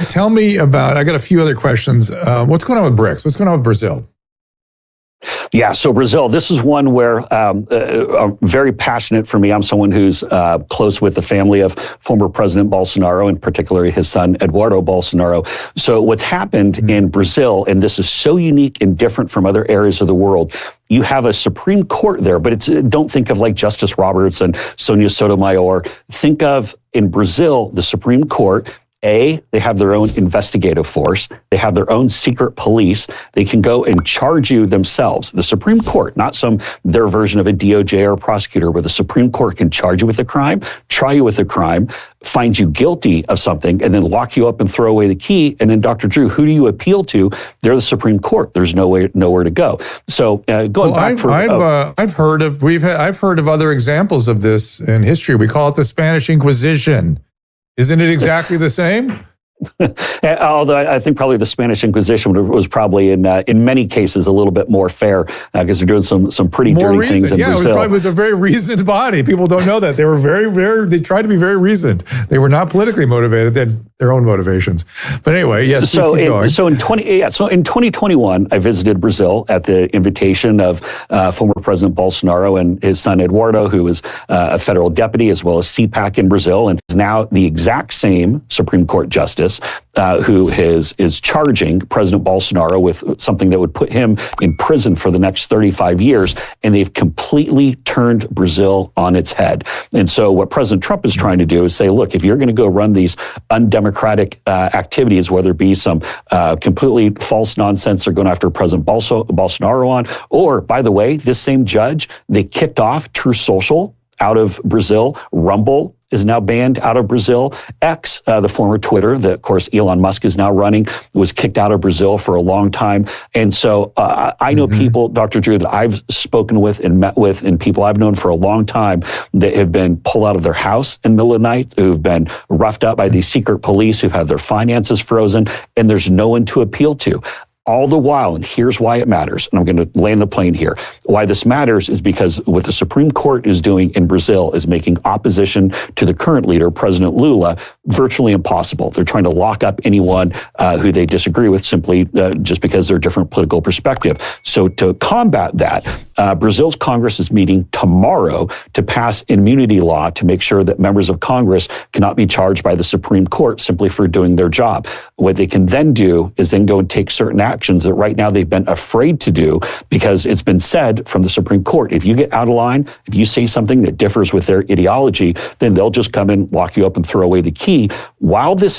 Tell me about, I got a few other questions. What's going on with BRICS? What's going on with Brazil? Yeah, so Brazil, this is one where very passionate for me. I'm someone who's close with the family of former President Bolsonaro, and particularly his son, Eduardo Bolsonaro. So what's happened in Brazil, and this is so unique and different from other areas of the world, you have a Supreme Court there, but don't think of like Justice Roberts and Sonia Sotomayor. Think of, in Brazil, the Supreme Court. They have their own investigative force. They have their own secret police. They can go and charge you themselves. The Supreme Court, not their version of a DOJ or a prosecutor, where the Supreme Court can charge you with a crime, try you with a crime, find you guilty of something, and then lock you up and throw away the key. And then, Dr. Drew, who do you appeal to? They're the Supreme Court. There's nowhere to go. So going back I've heard of other examples of this in history. We call it the Spanish Inquisition. Isn't it exactly the same? Although I think probably the Spanish Inquisition was probably in many cases a little bit more fair, because they're doing some pretty dirty things in Brazil. Yeah, it was a very reasoned body. People don't know that. They were they tried to be very reasoned. They were not politically motivated. They had their own motivations. But anyway, yes, so in 2021, I visited Brazil at the invitation of former President Bolsonaro and his son Eduardo, who was a federal deputy as well as CPAC in Brazil, and is now the exact same Supreme Court justice who is charging President Bolsonaro with something that would put him in prison for the next 35 years. And they've completely turned Brazil on its head. And so what President Trump is trying to do is say, look, if you're going to go run these undemocratic activities, whether it be some completely false nonsense they're going after President Bolsonaro on, or, by the way, this same judge, they kicked off True Social out of Brazil. Rumble is now banned out of Brazil. X, the former Twitter, that of course Elon Musk is now running, was kicked out of Brazil for a long time. And so I know people, Dr. Drew, that I've spoken with and met with, and people I've known for a long time that have been pulled out of their house in the middle of the night, who've been roughed up by these secret police, who've had their finances frozen, and there's no one to appeal to. All the while, and here's why it matters, and I'm going to land the plane here. Why this matters is because what the Supreme Court is doing in Brazil is making opposition to the current leader, President Lula, virtually impossible. They're trying to lock up anyone who they disagree with simply just because they're a different political perspective. So to combat that, Brazil's Congress is meeting tomorrow to pass an immunity law to make sure that members of Congress cannot be charged by the Supreme Court simply for doing their job. What they can then do is then go and take certain actions that right now they've been afraid to do, because it's been said from the Supreme Court, if you get out of line, if you say something that differs with their ideology, then they'll just come and lock you up and throw away the key. While this